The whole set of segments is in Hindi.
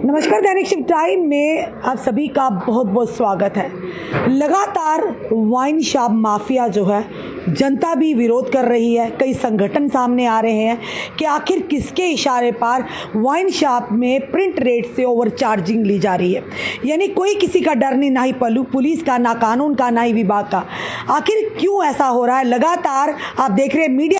नमस्कार, दैनिक शिफ्ट टाइम में आप सभी का बहुत बहुत स्वागत है। लगातार वाइन शॉप माफिया जो है, जनता भी विरोध कर रही है। कई संगठन सामने आ रहे हैं कि आखिर किसके इशारे पर वाइन शॉप में प्रिंट रेट से ओवर चार्जिंग ली जा रही है। यानी कोई किसी का डर नहीं, ना ही पुलिस का, ना कानून का, ना ही विभाग का। आखिर क्यों ऐसा हो रहा है? लगातार आप देख रहे हैं मीडिया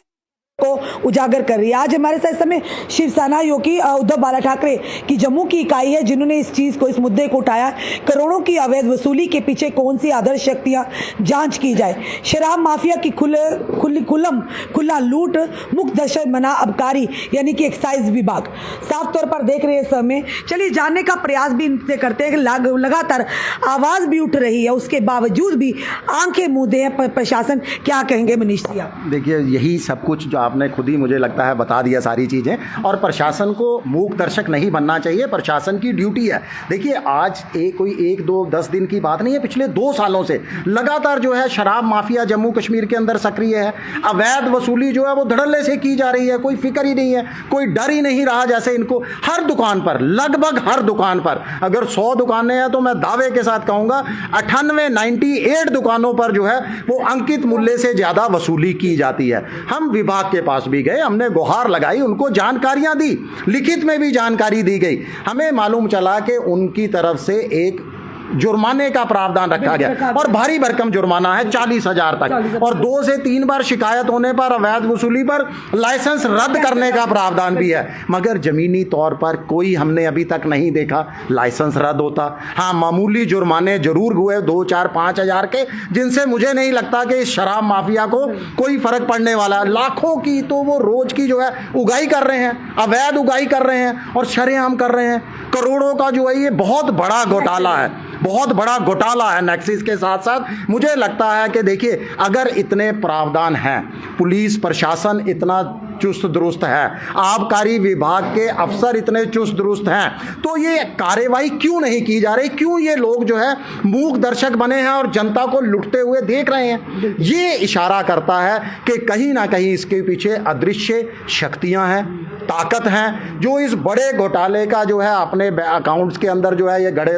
को उजागर कर रही है। आज हमारे साथ इस समय शिवसेना योगी उद्धव बाला ठाकरे की जम्मू की इकाई है, जिन्होंने इस चीज़ को, इस मुद्दे को उठाया। करोड़ों की अवैध वसूली के पीछे कौन सी आदर्श शक्तियां, जांच की जाए। शराब माफिया की खुला लूट, मुक्त दशा मना अबकारी यानी कि एक्साइज विभाग साफ तौर पर देख रहे हैं समय। चलिए जानने का प्रयास भी इनसे करते हैं कि लगातार आवाज़ भी उठ रही है, उसके बावजूद भी आंखें मूंदे हैं प्रशासन। क्या कहेंगे मनीष जी आप? देखिए, यही सब कुछ जो आपने खुद ही मुझे लगता है बता दिया सारी चीज़ें। और प्रशासन को मूक दर्शक नहीं बनना चाहिए, प्रशासन की ड्यूटी है। देखिए, आज कोई 1-2-10 दिन की बात नहीं है, पिछले 2 सालों से लगातार जो है शराब माफिया जम्मू कश्मीर के अंदर सक्रिय है। अवैध वसूली जो है वो धड़ल्ले से की जा रही है, कोई फिक्र ही नहीं है, कोई डर ही नहीं रहा। जैसे इनको हर दुकान पर, लगभग हर दुकान पर, अगर 100 दुकानें हैं तो मैं दावे के साथ कहूँगा 98 दुकानों पर जो है वो अंकित मूल्य से ज़्यादा वसूली की जाती है। हम विभाग के पास भी गए, हमने गुहार लगाई, उनको जानकारियां दी, लिखित में भी जानकारी दी गई। हमें मालूम चला कि उनकी तरफ से एक जुर्माने का प्रावधान रखा गया और भारी भरकम जुर्माना है 40,000 तक, और 2 से 3 बार शिकायत होने पर अवैध वसूली पर लाइसेंस रद्द करने का प्रावधान भी है। मगर जमीनी तौर पर कोई हमने अभी तक नहीं देखा लाइसेंस रद्द होता। हाँ, मामूली जुर्माने जरूर हुए 2, 4, 5 हज़ार के, जिनसे मुझे नहीं लगता कि इस शराब माफिया को कोई फर्क पड़ने वाला है। लाखों की तो वो रोज की जो है उगाई कर रहे हैं, अवैध उगाई कर रहे हैं और शरेआम कर रहे हैं। करोड़ों का जो है ये बहुत बड़ा घोटाला है, बहुत बड़ा घोटाला है नेक्सिस के साथ साथ। मुझे लगता है कि देखिए, अगर इतने प्रावधान हैं, पुलिस प्रशासन इतना चुस्त दुरुस्त है, आबकारी विभाग के अफसर इतने चुस्त दुरुस्त हैं, तो ये कार्रवाई क्यों नहीं की जा रही? क्यों ये लोग जो है मूक दर्शक बने हैं और जनता को लुटते हुए देख रहे हैं? ये इशारा करता है कि कहीं ना कहीं इसके पीछे अदृश्य शक्तियां हैं, ताकत हैं, जो इस बड़े घोटाले का जो है अपने अकाउंट्स के अंदर जो है ये गड़े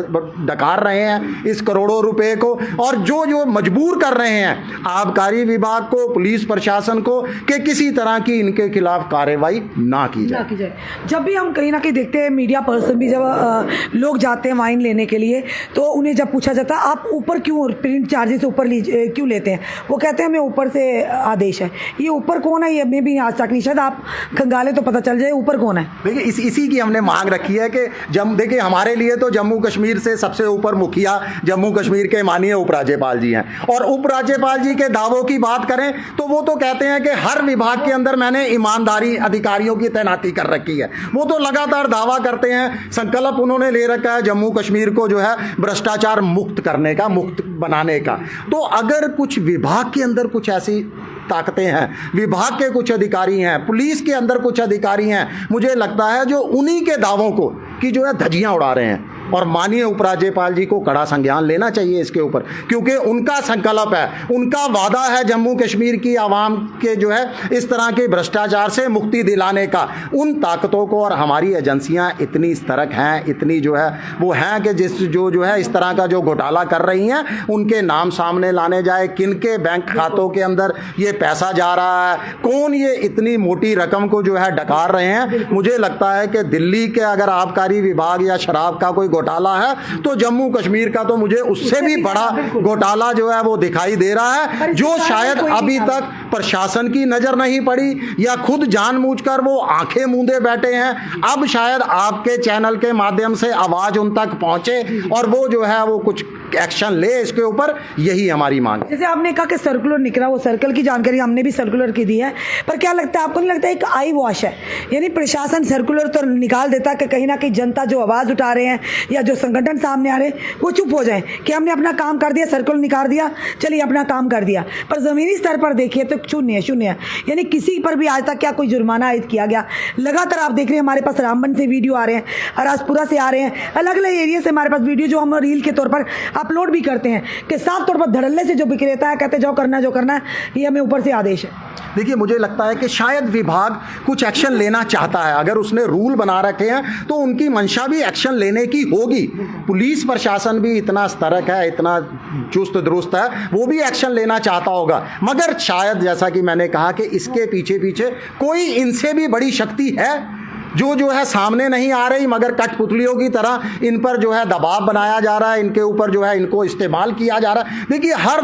डकार रहे हैं इस करोड़ों रुपए को, और जो मजबूर कर रहे हैं आबकारी विभाग को, पुलिस प्रशासन को कि किसी तरह की इनके खिलाफ कार्रवाई ना की जाए। जब भी हम कहीं ना कहीं देखते हैं, मीडिया पर्सन भी जब लोग जाते हैं वाइन लेने के लिए, तो उन्हें जब पूछा जाता है आप ऊपर क्यों, प्रिंट चार्जेस ऊपर क्यों लेते हैं, वो कहते हैं हमें ऊपर से आदेश है। ये ऊपर कौन है? ये हमें भी आज तक नहीं, शायद आप खंगाले तो पता चल जाए ऊपर कौन है। देखिए, इसी की हमने मांग रखी है कि देखिए, हमारे लिए तो जम्मू कश्मीर से सबसे ऊपर मुखिया जम्मू कश्मीर के माननीय उपराज्यपाल जी हैं, और उपराज्यपाल जी के दावों की बात करें तो वो तो कहते हैं कि हर विभाग के अंदर मैंने ईमानदारी अधिकारियों की तैनाती कर रखी है। वो तो लगातार दावा करते हैं, संकल्प उन्होंने ले रखा है जम्मू कश्मीर को जो है भ्रष्टाचार मुक्त करने का, मुक्त बनाने का। तो अगर कुछ विभाग के अंदर कुछ ऐसी ताकतें हैं, विभाग के कुछ अधिकारी हैं, पुलिस के अंदर कुछ अधिकारी हैं, मुझे लगता है जो उन्हीं के दावों को की जो है धज्जियां उड़ा रहे हैं, और माननीय उपराज्यपाल जी को कड़ा संज्ञान लेना चाहिए इसके ऊपर, क्योंकि उनका संकल्प है, उनका वादा है जम्मू कश्मीर की आवाम के जो है इस तरह के भ्रष्टाचार से मुक्ति दिलाने का। उन ताकतों को, और हमारी एजेंसियां इतनी सतर्क हैं, इतनी जो है वो हैं कि जो है इस तरह का जो घोटाला कर रही हैं उनके नाम सामने लाने जाए, किनके बैंक खातों के अंदर ये पैसा जा रहा है, कौन ये इतनी मोटी रकम को जो है डकार रहे हैं। मुझे लगता है कि दिल्ली के अगर आबकारी विभाग या शराब का कोई घोटाला है तो जम्मू कश्मीर का तो मुझे उससे भी बड़ा घोटाला जो है वो दिखाई दे रहा है, जो शायद अभी तक प्रशासन की नजर नहीं पड़ी, या खुद जानबूझकर वो आंखें मूंदे बैठे हैं। अब शायद आपके चैनल के माध्यम से आवाज उन तक पहुंचे और वो जो है वो कुछ एक्शन ले इसके ऊपर, यही हमारी मांग है। जैसे आपने कहा कि सर्कुलर निकला, वो सर्कल की जानकारी हमने भी सर्कुलर की दी है, पर क्या लगता है आपको, नहीं लगता एक आई वॉश है? यानी प्रशासन सर्कुलर तो निकाल देता कि कहीं ना कहीं जनता जो आवाज़ उठा रहे हैं या जो संगठन सामने आ रहे हैं वो चुप हो जाए कि हमने अपना काम कर दिया, सर्कुलर निकाल दिया, चलिए अपना काम कर दिया। पर ज़मीनी स्तर पर देखिए तो शून्य है। यानी किसी पर भी आज तक क्या कोई जुर्माना आयद किया गया? लगातार आप देख रहे हैं हमारे पास रामबन से वीडियो आ रहे हैं, राजपुरा से आ रहे हैं, अलग अलग एरिया से हमारे पास वीडियो जो हम रील के तौर पर अपलोड भी करते हैं कि साफ तौर पर धड़ल्ले से जो विक्रेता है कहते जो करना है ये हमें ऊपर से आदेश है। देखिए, मुझे लगता है कि शायद विभाग कुछ एक्शन लेना चाहता है। अगर उसने रूल बना रखे हैं तो उनकी मंशा भी एक्शन लेने की होगी। पुलिस प्रशासन भी इतना सतर्क है, इतना चुस्त दुरुस्त है, वो भी एक्शन लेना चाहता होगा। मगर शायद जैसा कि मैंने कहा कि इसके पीछे पीछे कोई इनसे भी बड़ी शक्ति है जो है सामने नहीं आ रही, मगर कठपुतलियों की तरह इन पर जो है दबाव बनाया जा रहा है, इनके ऊपर जो है इनको इस्तेमाल किया जा रहा है। देखिए, हर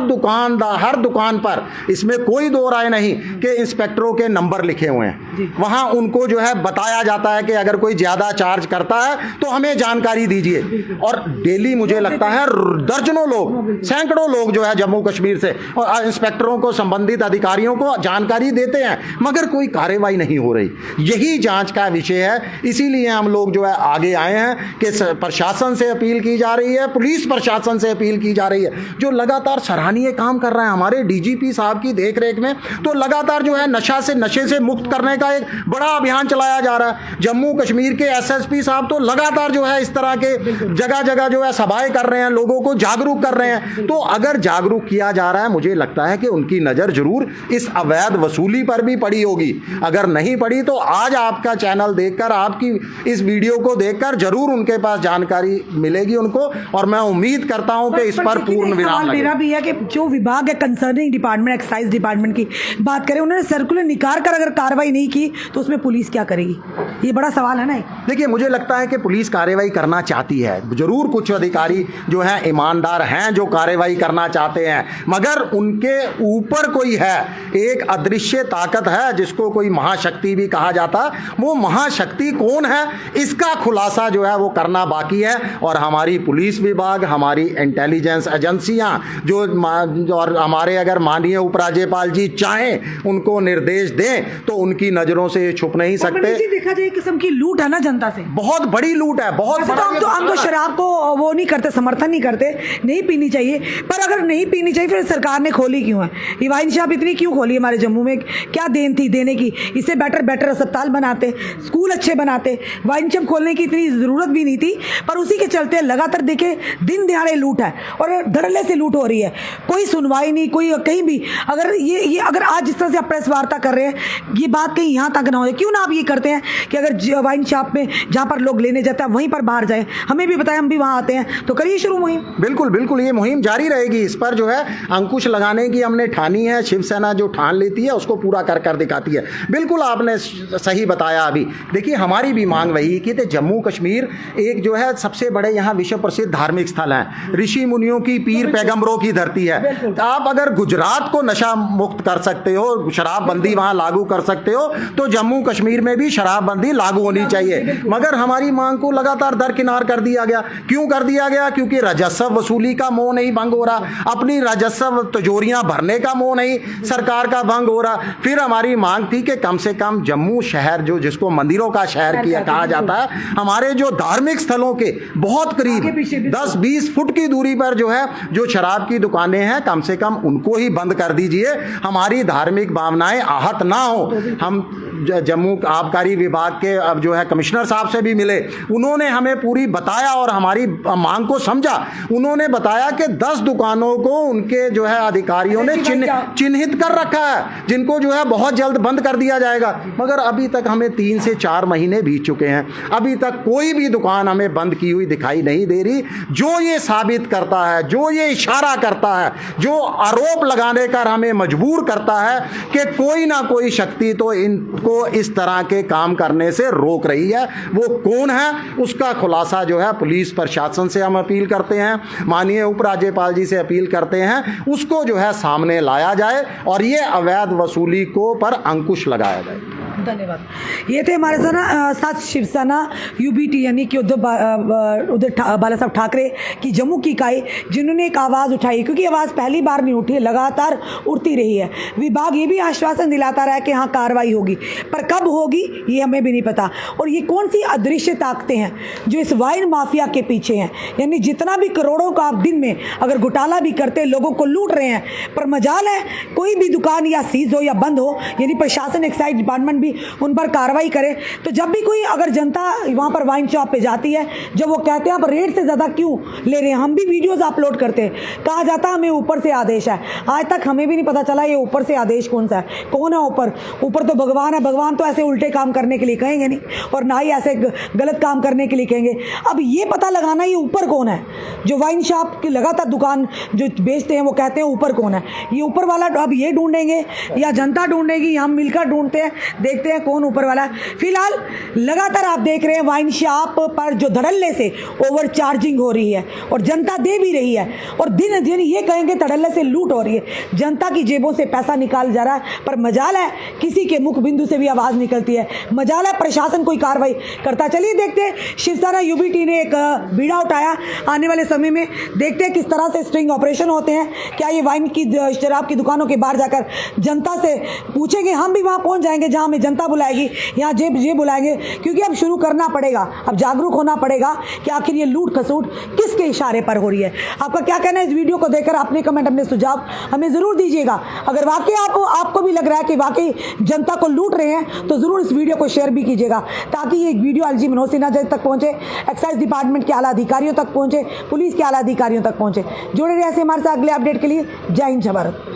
दुकान पर इसमें कोई दो राय नहीं कि इंस्पेक्टरों के नंबर लिखे हुए हैं। वहाँ उनको जो है बताया जाता है कि अगर कोई ज़्यादा चार्ज करता है तो हमें जानकारी दीजिए। और डेली मुझे लगता है दर्जनों लोग, सैकड़ों लोग जो है जम्मू कश्मीर से और इंस्पेक्टरों को, संबंधित अधिकारियों को जानकारी देते हैं, मगर कोई कार्रवाई नहीं हो रही। यही जांच का विषय है। इसीलिए हम लोग जो है आगे आए हैं कि प्रशासन से अपील की जा रही है, पुलिस प्रशासन से अपील की जा रही है, जो लगातार सराहनीय काम कर रहा है हमारे डीजीपी साहब की देखरेख में। तो लगातार जो है नशे से मुक्त करने का एक बड़ा अभियान चलाया जा रहा है। जम्मू कश्मीर के एसएसपी साहब तो लगातार जो है इस तरह के जगह जगह जो है सभाएं कर रहे हैं, लोगों को जागरूक कर रहे हैं। तो अगर जागरूक किया जा रहा है, मुझे लगता है कि उनकी नज़र जरूर इस अवैध वसूली पर भी पड़ी होगी। अगर नहीं पड़ी तो आज आपका चैनल देखकर, आपकी इस वीडियो को देखकर जरूर उनके पास जानकारी मिलेगी उनको, और मैं उम्मीद करता हूं कि इस पर पूर्ण विराम लगे। मेरा भी है कि जो विभाग है, कंसर्निंग डिपार्टमेंट, एक्साइज डिपार्टमेंट की बात करें, उन्होंने सर्कुलर निकाल कर अगर कार्रवाई नहीं की तो उसमें पुलिस क्या करेगी? ये बड़ा सवाल है ना। देखिए, मुझे लगता है कि पुलिस कार्रवाई करना चाहती है, जरूर कुछ अधिकारी जो हैं ईमानदार हैं, जो कार्रवाई करना चाहते हैं, मगर उनके ऊपर कोई है, एक अदृश्य ताकत है जिसको कोई महाशक्ति भी कहा जाता। वो महाशक्ति कौन है, इसका खुलासा जो है वो करना बाकी है। और हमारी पुलिस विभाग, हमारी इंटेलिजेंस एजेंसियां जो और हमारे अगर माननीय उपराज्यपाल जी चाहें उनको निर्देश दें तो उनकी नजरों से ये छुप नहीं सकते। देखा जाए किस्म की लूट है ना जनता से, बहुत बड़ी लूट है, बहुत बड़ा। हम तो शराब को वो नहीं करते, समर्थन नहीं करते, नहीं पीनी चाहिए, पर अगर नहीं पीनी चाहिए फिर सरकार ने खोली क्यों है? ये वाइन शॉप इतनी क्यों खोली हमारे जम्मू में? क्या देन थी देने की? इससे बेटर अस्पताल बनाते, स्कूल अच्छे बनाते, वाइन शॉप खोलने की इतनी ज़रूरत भी नहीं थी। पर उसी के चलते लगातार देखे दिन दिहाड़े लूट है और धड़ल्ले से लूट हो रही है, कोई सुनवाई नहीं, कोई कहीं भी। अगर ये अगर आज जिस तरह से आप प्रेस वार्ता कर रहे हैं, ये बात कहीं यहाँ तक ना हो जाए। क्यों ना आप ये करते हैं कि अगर वाइन शॉप में जहाँ पर लोग लेने जाते हैं वहीं पर बाहर जाए, हमें भी बताएं, हम भी वहाँ आते हैं, तो करिए शुरू मुहिम। बिल्कुल बिल्कुल, ये मुहिम जारी रहेगी। इस पर जो है अंकुश लगाने की हमने ठानी है। शिवसेना जो ठान लेती है उसको पूरा कर दिखाती है। बिल्कुल आपने सही बताया। अभी देखिए, हमारी भी मांग वही कि जम्मू कश्मीर एक जो है सबसे बड़े यहाँ विश्व प्रसिद्ध धार्मिक स्थल हैं, ऋषि मुनियों की, पीर पैगंबरों की धरती है। आप अगर गुजरात को नशा मुक्त कर सकते हो, शराबबंदी वहाँ लागू कर सकते हो, तो जम्मू कश्मीर में भी शराबबंदी लागू होनी चाहिए। मगर हमारी मांग को लगातार दरकिनार कर दिया गया। क्यों कर दिया गया? क्योंकि राजस्व वसूली का मोह नहीं भंग हो रहा, अपनी राजस्व तिजोरियां भरने का मोह नहीं सरकार का भंग हो रहा। फिर हमारी मांग थी कि कम से कम जम्मू शहर, जो जिसको मंदिरों का शहर किया कहा जाता है, हमारे जो धार्मिक स्थलों के बहुत करीब 10-20 फुट की दूरी पर जो है जो शराब की दुकानें हैं, कम से कम उनको ही बंद कर दीजिए, हमारी धार्मिक भावनाएं आहत ना हो। हम जम्मू आबकारी विभाग के अब जो है कमिश्नर साहब से भी मिले, उन्होंने हमें पूरी बताया और हमारी मांग को समझा। उन्होंने बताया कि 10 दुकानों को उनके जो है अधिकारियों ने चिन्हित कर रखा है, जिनको जो है बहुत जल्द बंद कर दिया जाएगा। मगर अभी तक हमें 3 से 4 महीने बीत चुके हैं, अभी तक कोई भी दुकान हमें बंद की हुई दिखाई नहीं दे रही। जो ये साबित करता है, जो ये इशारा करता है, जो आरोप लगाने कर हमें मजबूर करता है कि कोई ना कोई शक्ति तो इनको इस तरह के काम करने से रोक रही है। वो कौन है, उसका खुलासा जो है पुलिस प्रशासन से हम अपील करते हैं, माननीय उपराज्यपाल जी से अपील करते हैं, उसको जो है सामने लाया जाए और ये अवैध वसूली को पर अंकुश लगाया जाए। धन्यवाद। ये थे हमारे साथ शिवसेना यूबीटी यानी कि उद्धव बाला साहब ठाकरे की जम्मू की इकाई, जिन्होंने एक आवाज़ उठाई, क्योंकि आवाज़ पहली बार नहीं उठी है, लगातार उठती रही है। विभाग ये भी आश्वासन दिलाता रहा है कि हाँ कार्रवाई होगी, पर कब होगी ये हमें भी नहीं पता। और ये कौन सी अदृश्य ताकतें हैं जो इस वाइन माफिया के पीछे हैं, यानी जितना भी करोड़ों का आप दिन में अगर घोटाला भी करते, लोगों को लूट रहे हैं, पर मजाल है कोई भी दुकान या सीज हो या बंद हो, यानी प्रशासन एक्साइज डिपार्टमेंट भी भी उन पर कार्रवाई करे। तो जब भी कोई अगर जनता वहाँ पर वाइन शॉप पे जाती है, जब वो कहते हैं आप रेट से ज़्यादा क्यों ले रहे हैं, हम भी वीडियोज़ अपलोड करते हैं, कहा जाता है हमें ऊपर से आदेश है। आज तक हमें भी नहीं पता चला ये ऊपर से आदेश कौन सा है, कौन है ऊपर। ऊपर तो भगवान है, भगवान तो ऐसे उल्टे काम करने के लिए कहेंगे नहीं, और ना ही ऐसे गलत काम करने के लिए कहेंगे। अब ये पता लगाना ये ऊपर कौन है, जो वाइन शॉप की लगातार दुकान जो बेचते हैं वो कहते हैं ऊपर कौन है। ये ऊपर वाला अब ये ढूंढेंगे या जनता ढूंढेगी, हम मिलकर ढूंढते हैं, देखते हैं कौन ऊपर वाला है। फिलहाल लगातार आप देख रहे हैं वाइन शॉप पर जो धड़ल्ले से ओवर चार्जिंग हो रही है और जनता दे भी रही है, और दिन दिन ये कहेंगे धड़ल्ले से लूट हो रही है, जनता की जेबों से पैसा निकाल जा रहा है। पर मजाल है किसी के मुख बिंदु से भी आवाज़ निकलती है, मजाल है प्रशासन कोई कार्रवाई करता। चलिए देखते हैं, शिवसेना यूबीटी ने एक बीड़ा उठाया, आने वाले समय में देखते हैं किस तरह से स्ट्रिंग ऑपरेशन होते हैं। क्या ये वाइन की शराब की दुकानों के बाहर जाकर जनता से पूछेंगे, हम भी वहाँ पहुँच जाएंगे जहाँ हमें जनता बुलाएगी, यहाँ जेब बुलाएंगे, क्योंकि अब शुरू करना पड़ेगा, अब जागरूक होना पड़ेगा कि आखिर ये लूट खसूट किसके इशारे पर हो रही है। आपका क्या कहना है इस वीडियो को देखकर, अपने कमेंट अपने सुझाव हमें ज़रूर दीजिएगा। अगर वाकई आपको भी लग रहा है कि वाकई जनता को लूट रहे हैं तो ज़रूर इस वीडियो को शेयर भी कीजिएगा, ताकि ये वीडियो एलजी मनोज सिन्हा जज तक पहुँचे, एक्साइज डिपार्टमेंट के आला अधिकारियों तक पहुँचे, पुलिस के आला अधिकारियों तक पहुँचे। जुड़े रहे ऐसे हमारे साथ अगले अपडेट के लिए। जय हिंद, जय भारत।